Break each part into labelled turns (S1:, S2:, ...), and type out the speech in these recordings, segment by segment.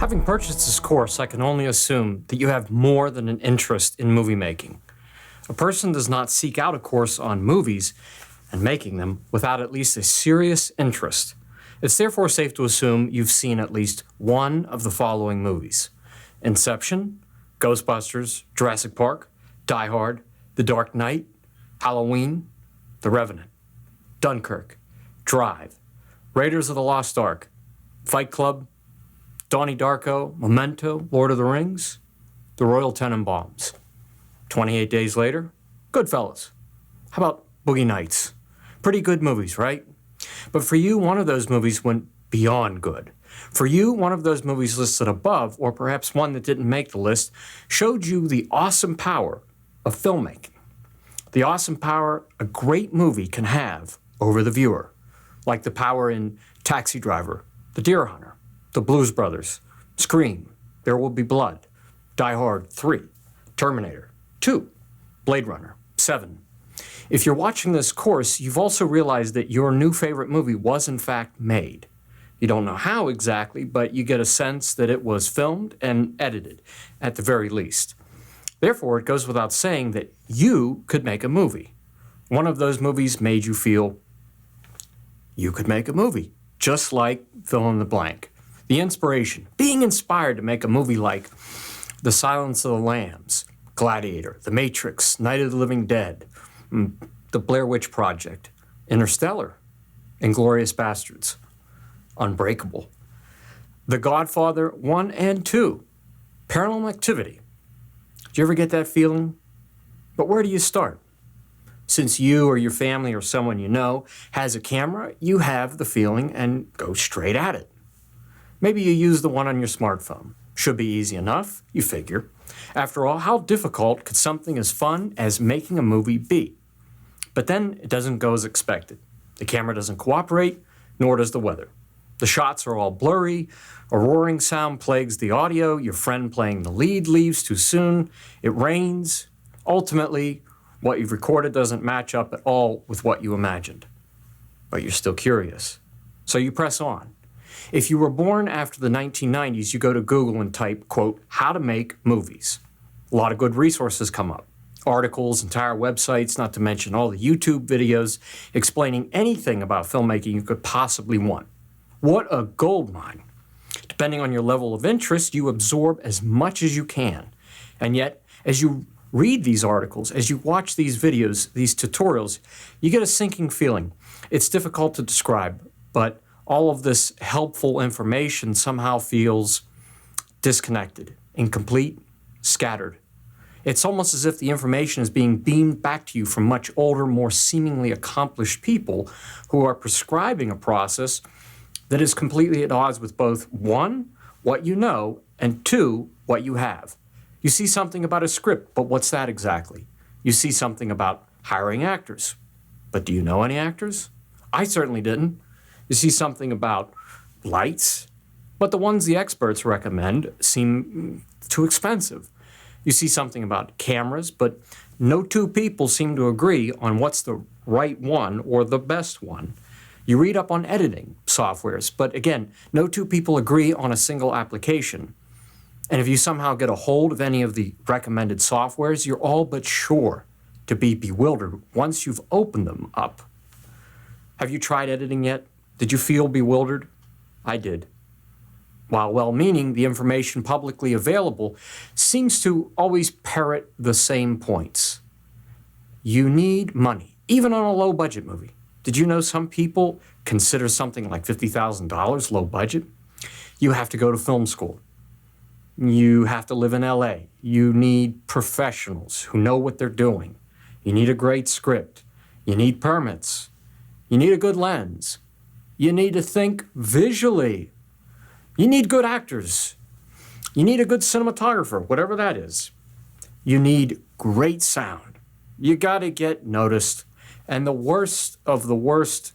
S1: Having purchased this course, I can only assume that you have more than an interest in movie making. A person does not seek out a course on movies and making them without at least a serious interest. It's therefore safe to assume you've seen at least one of the following movies: Inception, Ghostbusters, Jurassic Park, Die Hard, The Dark Knight, Halloween, The Revenant, Dunkirk, Drive, Raiders of the Lost Ark, Fight Club, Donnie Darko, Memento, Lord of the Rings, The Royal Tenenbaums. 28 Days Later, Goodfellas. How about Boogie Nights? Pretty good movies, right? But for you, one of those movies went beyond good. For you, one of those movies listed above, or perhaps one that didn't make the list, showed you the awesome power of filmmaking. The awesome power a great movie can have over the viewer, like the power in Taxi Driver, The Deer Hunter, The Blues Brothers, Scream, There Will Be Blood, Die Hard 3, Terminator 2, Blade Runner 7. If you're watching this course, you've also realized that your new favorite movie was in fact made. You don't know how exactly, but you get a sense that it was filmed and edited, at the very least. Therefore, it goes without saying that you could make a movie. One of those movies made you feel you could make a movie, just like fill in the blank. The inspiration, being inspired to make a movie like The Silence of the Lambs, Gladiator, The Matrix, Night of the Living Dead, The Blair Witch Project, Interstellar, Inglourious Bastards, Unbreakable, The Godfather 1 and 2, Paranormal Activity. Do you ever get that feeling? But where do you start? Since you or your family or someone you know has a camera, you have the feeling and go straight at it. Maybe you use the one on your smartphone. Should be easy enough, you figure. After all, how difficult could something as fun as making a movie be? But then it doesn't go as expected. The camera doesn't cooperate, nor does the weather. The shots are all blurry, a roaring sound plagues the audio, your friend playing the lead leaves too soon, it rains. Ultimately, what you've recorded doesn't match up at all with what you imagined. But you're still curious. So you press on. If you were born after the 1990s, you go to Google and type, quote, how to make movies. A lot of good resources come up. Articles, entire websites, not to mention all the YouTube videos explaining anything about filmmaking you could possibly want. What a goldmine. Depending on your level of interest, you absorb as much as you can. And yet, as you read these articles, as you watch these videos, these tutorials, you get a sinking feeling. It's difficult to describe, but all of this helpful information somehow feels disconnected, incomplete, scattered. It's almost as if the information is being beamed back to you from much older, more seemingly accomplished people who are prescribing a process that is completely at odds with both, one, what you know, and two, what you have. You see something about a script, but what's that exactly? You see something about hiring actors, but do you know any actors? I certainly didn't. You see something about lights, but the ones the experts recommend seem too expensive. You see something about cameras, but no two people seem to agree on what's the right one or the best one. You read up on editing softwares, but again, no two people agree on a single application. And if you somehow get a hold of any of the recommended softwares, you're all but sure to be bewildered once you've opened them up. Have you tried editing yet? Did you feel bewildered? I did. While well-meaning, the information publicly available seems to always parrot the same points. You need money, even on a low-budget movie. Did you know some people consider something like $50,000 low budget? You have to go to film school. You have to live in LA. You need professionals who know what they're doing. You need a great script. You need permits. You need a good lens. You need to think visually. You need good actors. You need a good cinematographer, whatever that is. You need great sound. You gotta get noticed. And the worst of the worst,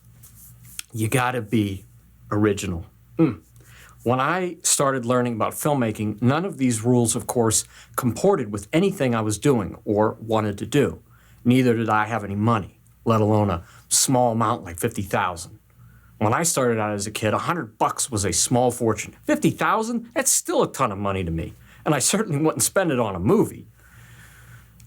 S1: you gotta be original. When I started learning about filmmaking, none of these rules, of course, comported with anything I was doing or wanted to do. Neither did I have any money, let alone a small amount like $50,000. When I started out as a kid, $100 was a small fortune. 50,000? That's still a ton of money to me, and I certainly wouldn't spend it on a movie.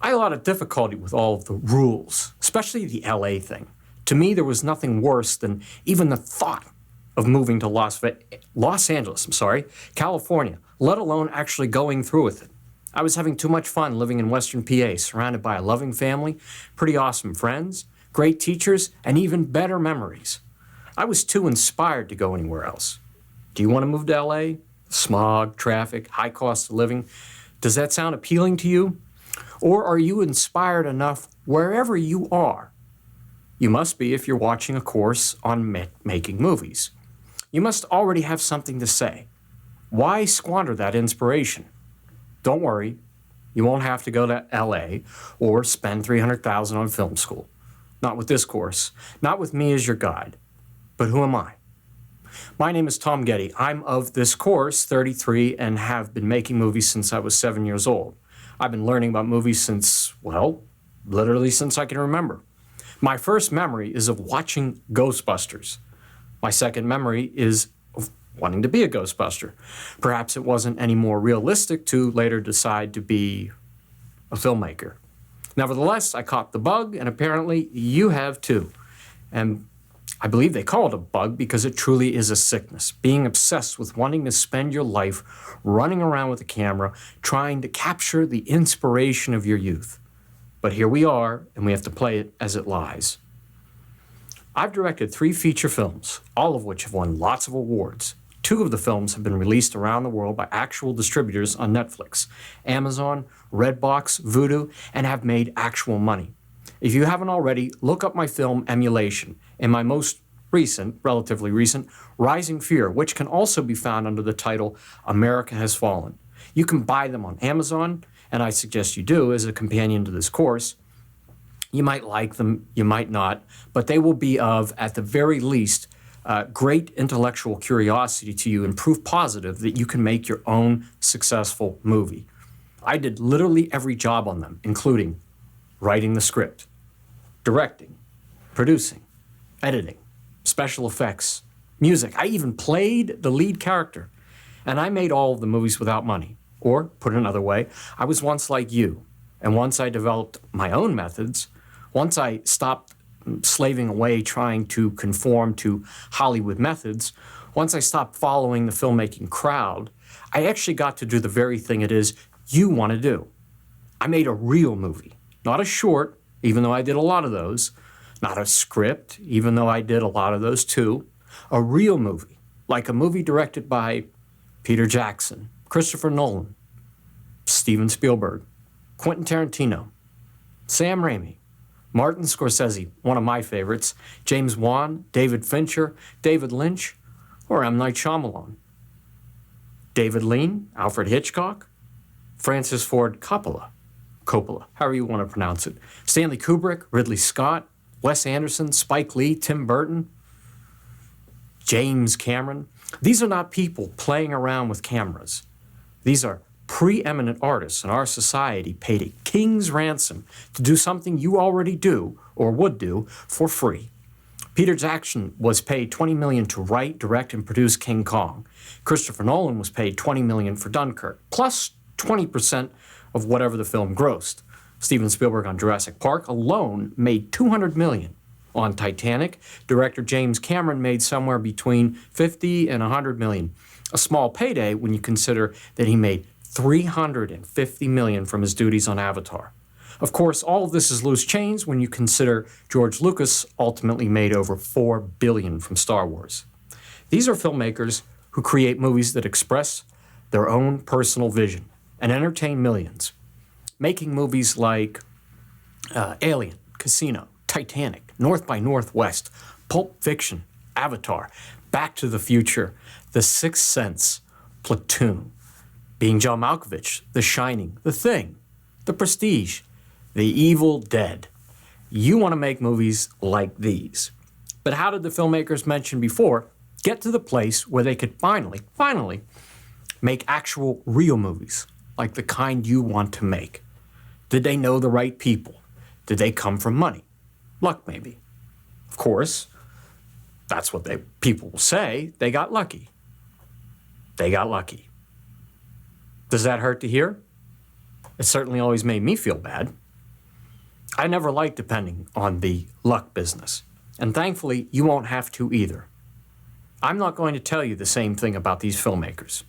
S1: I had a lot of difficulty with all of the rules, especially the LA thing. To me, there was nothing worse than even the thought of moving to Los Angeles, California, let alone actually going through with it. I was having too much fun living in Western PA, surrounded by a loving family, pretty awesome friends, great teachers, and even better memories. I was too inspired to go anywhere else. Do you want to move to LA? Smog, traffic, high cost of living. Does that sound appealing to you? Or are you inspired enough wherever you are? You must be if you're watching a course on making movies. You must already have something to say. Why squander that inspiration? Don't worry, you won't have to go to LA or spend $300,000 on film school. Not with this course, not with me as your guide. But who am I? My name is Tom Getty. I'm of this course, 33, and have been making movies since I was 7 years old. I've been learning about movies since, literally since I can remember. My first memory is of watching Ghostbusters. My second memory is of wanting to be a Ghostbuster. Perhaps it wasn't any more realistic to later decide to be a filmmaker. Nevertheless, I caught the bug, and apparently you have too. And I believe they call it a bug because it truly is a sickness, being obsessed with wanting to spend your life running around with a camera, trying to capture the inspiration of your youth. But here we are, and we have to play it as it lies. I've directed 3 feature films, all of which have won lots of awards. 2 of the films have been released around the world by actual distributors on Netflix, Amazon, Redbox, Vudu, and have made actual money. If you haven't already, look up my film Emulation and my most recent, relatively recent, Rising Fear, which can also be found under the title America Has Fallen. You can buy them on Amazon, and I suggest you do as a companion to this course. You might like them, you might not, but they will be of, at the very least, great intellectual curiosity to you and proof positive that you can make your own successful movie. I did literally every job on them, including writing the script, directing, producing, editing, special effects, music. I even played the lead character. And I made all of the movies without money. Or, put another way, I was once like you. And once I developed my own methods, once I stopped slaving away trying to conform to Hollywood methods, once I stopped following the filmmaking crowd, I actually got to do the very thing it is you want to do. I made a real movie. Not a short, even though I did a lot of those. Not a script, even though I did a lot of those too. A real movie, like a movie directed by Peter Jackson, Christopher Nolan, Steven Spielberg, Quentin Tarantino, Sam Raimi, Martin Scorsese, one of my favorites, James Wan, David Fincher, David Lynch, or M. Night Shyamalan. David Lean, Alfred Hitchcock, Francis Ford Coppola, however you want to pronounce it. Stanley Kubrick, Ridley Scott, Wes Anderson, Spike Lee, Tim Burton, James Cameron. These are not people playing around with cameras. These are preeminent artists in our society paid a king's ransom to do something you already do or would do for free. Peter Jackson was paid $20 million to write, direct, and produce King Kong. Christopher Nolan was paid $20 million for Dunkirk, plus 20% of whatever the film grossed. Steven Spielberg on Jurassic Park alone made $200 million. On Titanic, director James Cameron made somewhere between $50 and $100 million. A small payday when you consider that he made $350 million from his duties on Avatar. Of course, all of this is loose change when you consider George Lucas ultimately made over $4 billion from Star Wars. These are filmmakers who create movies that express their own personal vision and entertain millions. Making movies like Alien, Casino, Titanic, North by Northwest, Pulp Fiction, Avatar, Back to the Future, The Sixth Sense, Platoon, Being John Malkovich, The Shining, The Thing, The Prestige, The Evil Dead. You want to make movies like these. But how did the filmmakers mentioned before get to the place where they could finally make actual real movies, like the kind you want to make? Did they know the right people? Did they come from money? Luck, maybe. Of course, That's what people will say. They got lucky. They got lucky. Does that hurt to hear? It certainly always made me feel bad. I never liked depending on the luck business, and thankfully you won't have to either. I'm not going to tell you the same thing about these filmmakers.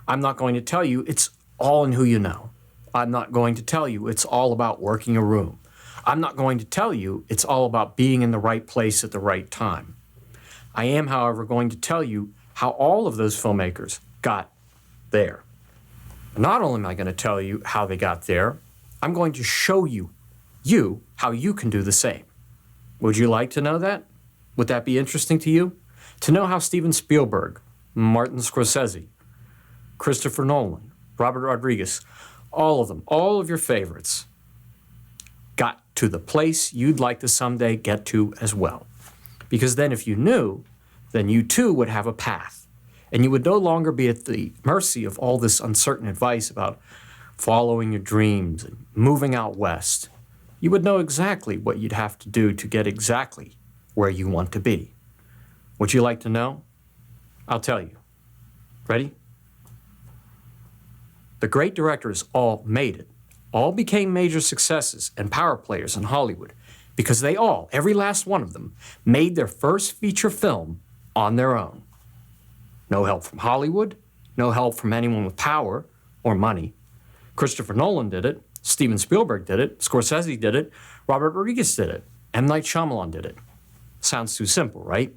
S1: I'm not going to tell you it's all in who you know. I'm not going to tell you it's all about working a room. I'm not going to tell you it's all about being in the right place at the right time. I am, however, going to tell you how all of those filmmakers got there. Not only am I going to tell you how they got there, I'm going to show you how you can do the same. Would you like to know that? Would that be interesting to you? To know how Steven Spielberg, Martin Scorsese, Christopher Nolan, Robert Rodriguez, all of them, all of your favorites, got to the place you'd like to someday get to as well. Because then if you knew, then you too would have a path. And you would no longer be at the mercy of all this uncertain advice about following your dreams and moving out west. You would know exactly what you'd have to do to get exactly where you want to be. Would you like to know? I'll tell you. Ready? The great directors all made it, all became major successes and power players in Hollywood because they all, every last one of them, made their first feature film on their own. No help from Hollywood, no help from anyone with power or money. Christopher Nolan did it, Steven Spielberg did it, Scorsese did it, Robert Rodriguez did it, M. Night Shyamalan did it. Sounds too simple, right?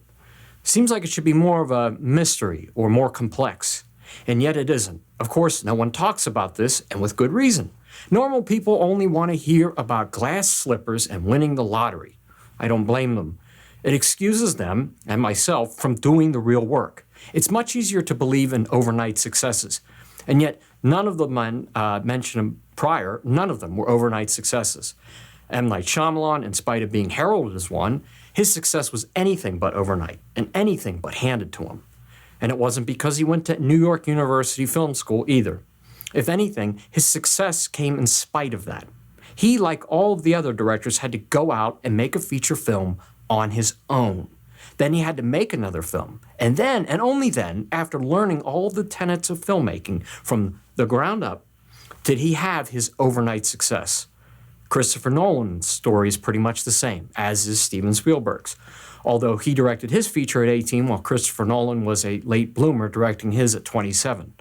S1: Seems like it should be more of a mystery or more complex. And yet it isn't. Of course, no one talks about this, and with good reason. Normal people only want to hear about glass slippers and winning the lottery. I don't blame them. It excuses them, and myself, from doing the real work. It's much easier to believe in overnight successes. And yet, none of the men mentioned prior, none of them were overnight successes. M. Night Shyamalan, in spite of being heralded as one, his success was anything but overnight, and anything but handed to him. And it wasn't because he went to New York University Film School either. If anything, his success came in spite of that. He, like all of the other directors, had to go out and make a feature film on his own. Then he had to make another film. And then, and only then, after learning all the tenets of filmmaking from the ground up, did he have his overnight success. Christopher Nolan's story is pretty much the same, as is Steven Spielberg's. Although he directed his feature at 18, while Christopher Nolan was a late bloomer directing his at 27.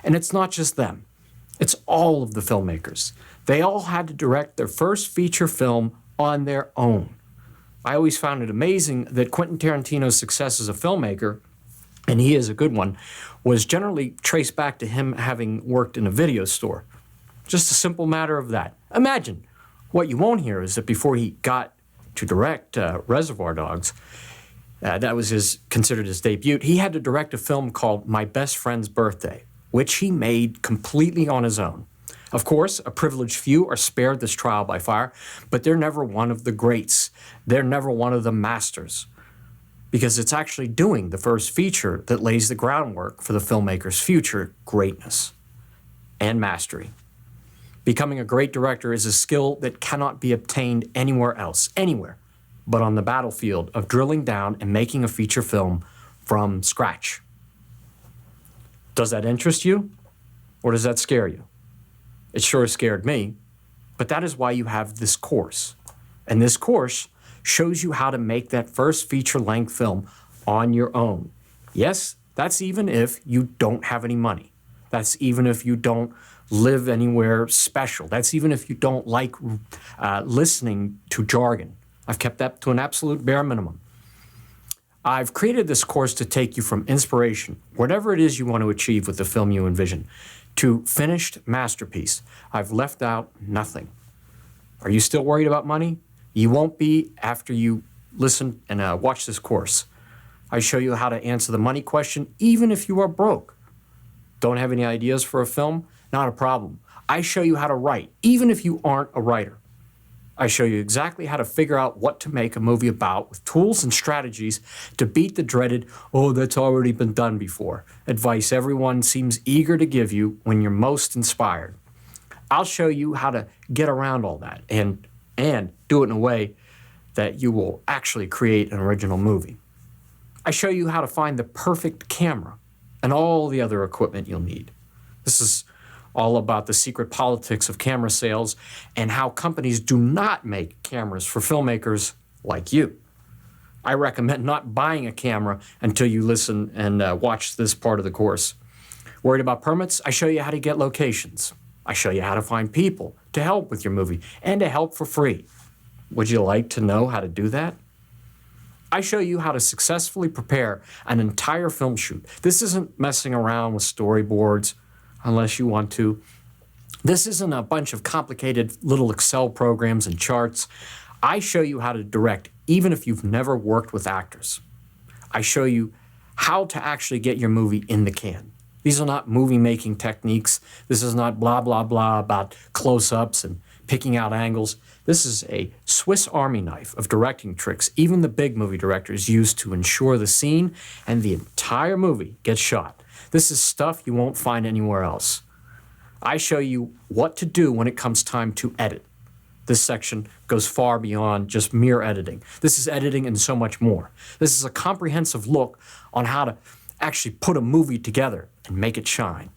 S1: And it's not just them. It's all of the filmmakers. They all had to direct their first feature film on their own. I always found it amazing that Quentin Tarantino's success as a filmmaker, and he is a good one, was generally traced back to him having worked in a video store. Just a simple matter of that. Imagine. What you won't hear is that before he got to direct Reservoir Dogs, that was considered his debut, he had to direct a film called My Best Friend's Birthday, which he made completely on his own. Of course, a privileged few are spared this trial by fire, but they're never one of the greats. They're never one of the masters, because it's actually doing the first feature that lays the groundwork for the filmmaker's future greatness and mastery. Becoming a great director is a skill that cannot be obtained anywhere else, anywhere, but on the battlefield of drilling down and making a feature film from scratch. Does that interest you, or does that scare you? It sure scared me, but that is why you have this course. And this course shows you how to make that first feature-length film on your own. Yes, that's even if you don't have any money. That's even if you don't live anywhere special. That's even if you don't like listening to jargon. I've kept that to an absolute bare minimum. I've created this course to take you from inspiration, whatever it is you want to achieve with the film you envision, to finished masterpiece. I've left out nothing. Are you still worried about money? You won't be after you listen and watch this course. I show you how to answer the money question even if you are broke. Don't have any ideas for a film? Not a problem. I show you how to write, even if you aren't a writer. I show you exactly how to figure out what to make a movie about with tools and strategies to beat the dreaded, oh, that's already been done before, advice everyone seems eager to give you when you're most inspired. I'll show you how to get around all that and do it in a way that you will actually create an original movie. I show you how to find the perfect camera and all the other equipment you'll need. This is all about the secret politics of camera sales and how companies do not make cameras for filmmakers like you. I recommend not buying a camera until you listen and watch this part of the course. Worried about permits? I show you how to get locations. I show you how to find people to help with your movie and to help for free. Would you like to know how to do that? I show you how to successfully prepare an entire film shoot. This isn't messing around with storyboards unless you want to. This isn't a bunch of complicated little Excel programs and charts. I show you how to direct even if you've never worked with actors. I show you how to actually get your movie in the can. These are not movie-making techniques. This is not blah, blah, blah about close-ups and picking out angles. This is a Swiss Army knife of directing tricks even the big movie directors use to ensure the scene and the entire movie gets shot. This is stuff you won't find anywhere else. I show you what to do when it comes time to edit. This section goes far beyond just mere editing. This is editing and so much more. This is a comprehensive look on how to actually put a movie together and make it shine.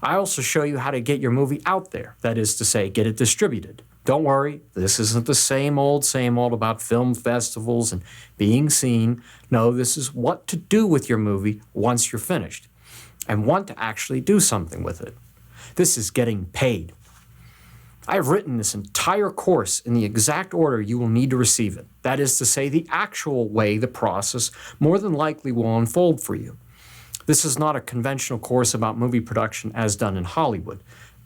S1: I also show you how to get your movie out there, that is to say, get it distributed. Don't worry, this isn't the same old about film festivals and being seen. No, this is what to do with your movie once you're finished and want to actually do something with it. This is getting paid. I have written this entire course in the exact order you will need to receive it. That is to say, the actual way the process more than likely will unfold for you. This is not a conventional course about movie production as done in Hollywood.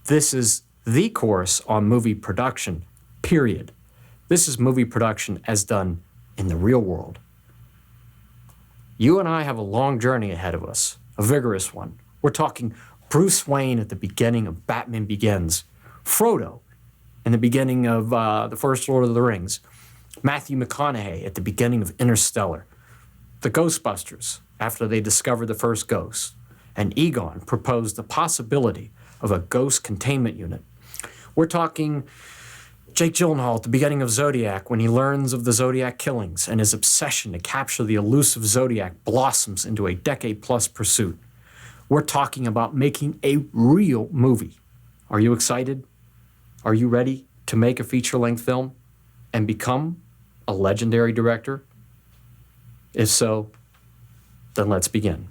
S1: This is the course on movie production, period. This is movie production as done in the real world. You and I have a long journey ahead of us, a vigorous one. We're talking Bruce Wayne at the beginning of Batman Begins, Frodo in the beginning of the first Lord of the Rings, Matthew McConaughey at the beginning of Interstellar, the Ghostbusters after they discovered the first ghost, and Egon proposed the possibility of a ghost containment unit. We're talking Jake Gyllenhaal at the beginning of Zodiac when he learns of the Zodiac killings and his obsession to capture the elusive Zodiac blossoms into a decade-plus pursuit. We're talking about making a real movie. Are you excited? Are you ready to make a feature-length film and become a legendary director? If so, then let's begin.